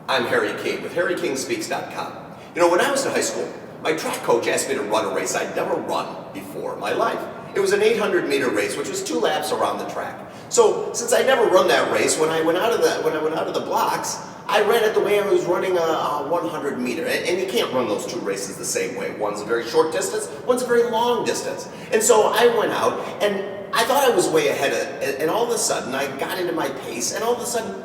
I'm Harry King with HarryKingSpeaks.com. You know, when I was in high school, my track coach asked me to run a race I'd never run before in my life. It was an 800-meter race, which was 2 laps around the track. So, since I'd never run that race, when I went out of the blocks, I ran it the way I was running a 100-meter. And you can't run those 2 races the same way. One's a very short distance, one's a very long distance. And so I went out, and I thought I was way ahead of it, and all of a sudden I got into my pace, and all of a sudden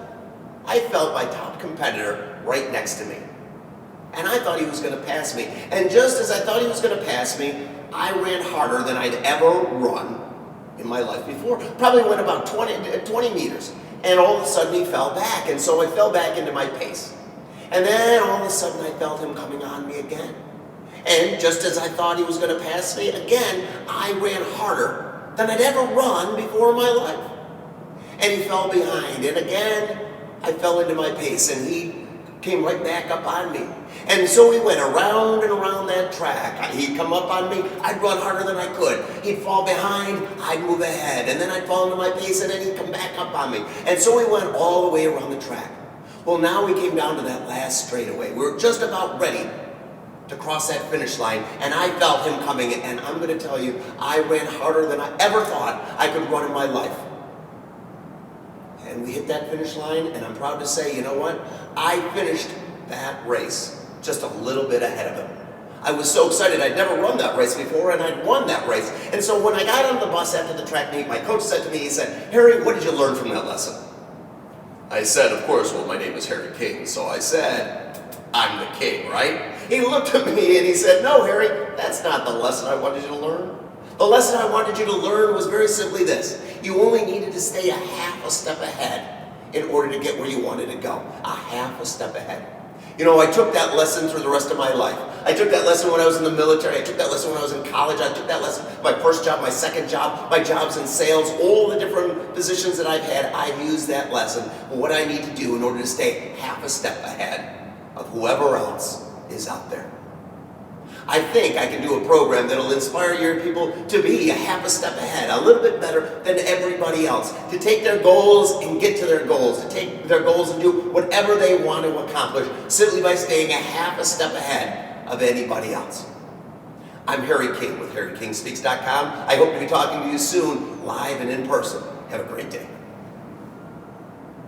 I felt my top competitor right next to me. And I thought he was going to pass me. And just as I thought he was going to pass me, I ran harder than I'd ever run in my life before. Probably went about 20 meters. And all of a sudden he fell back. And so I fell back into my pace. And then all of a sudden I felt him coming on me again. And just as I thought he was going to pass me, again, I ran harder than I'd ever run before in my life. And he fell behind. And again, I fell into my pace, and he came right back up on me. And so we went around and around that track. He'd come up on me, I'd run harder than I could. He'd fall behind, I'd move ahead, and then I'd fall into my pace, and then he'd come back up on me. And so we went all the way around the track. Well, now we came down to that last straightaway. We were just about ready to cross that finish line, and I felt him coming, and I'm going to tell you, I ran harder than I ever thought I could run in my life. And we hit that finish line, and I'm proud to say, you know what? I finished that race just a little bit ahead of him. I was so excited. I'd never run that race before, and I'd won that race. And so when I got on the bus after the track meet, my coach said to me, he said, "Harry, what did you learn from that lesson?" I said, of course, well, my name is Harry King. So I said, I'm the king, right? He looked at me and he said, "No, Harry, that's not the lesson I wanted you to learn. The lesson I wanted you to learn was very simply this. You only needed to stay a half a step ahead in order to get where you wanted to go. A half a step ahead." You know, I took that lesson through the rest of my life. I took that lesson when I was in the military. I took that lesson when I was in college. I took that lesson, my first job, my second job, my jobs in sales, all the different positions that I've had. I've used that lesson. What I need to do in order to stay half a step ahead of whoever else is out there. I think I can do a program that'll inspire your people to be a half a step ahead, a little bit better than everybody else, to take their goals and get to their goals, to take their goals and do whatever they want to accomplish simply by staying a half a step ahead of anybody else. I'm Harry King with HarryKingSpeaks.com. I hope to be talking to you soon, live and in person. Have a great day.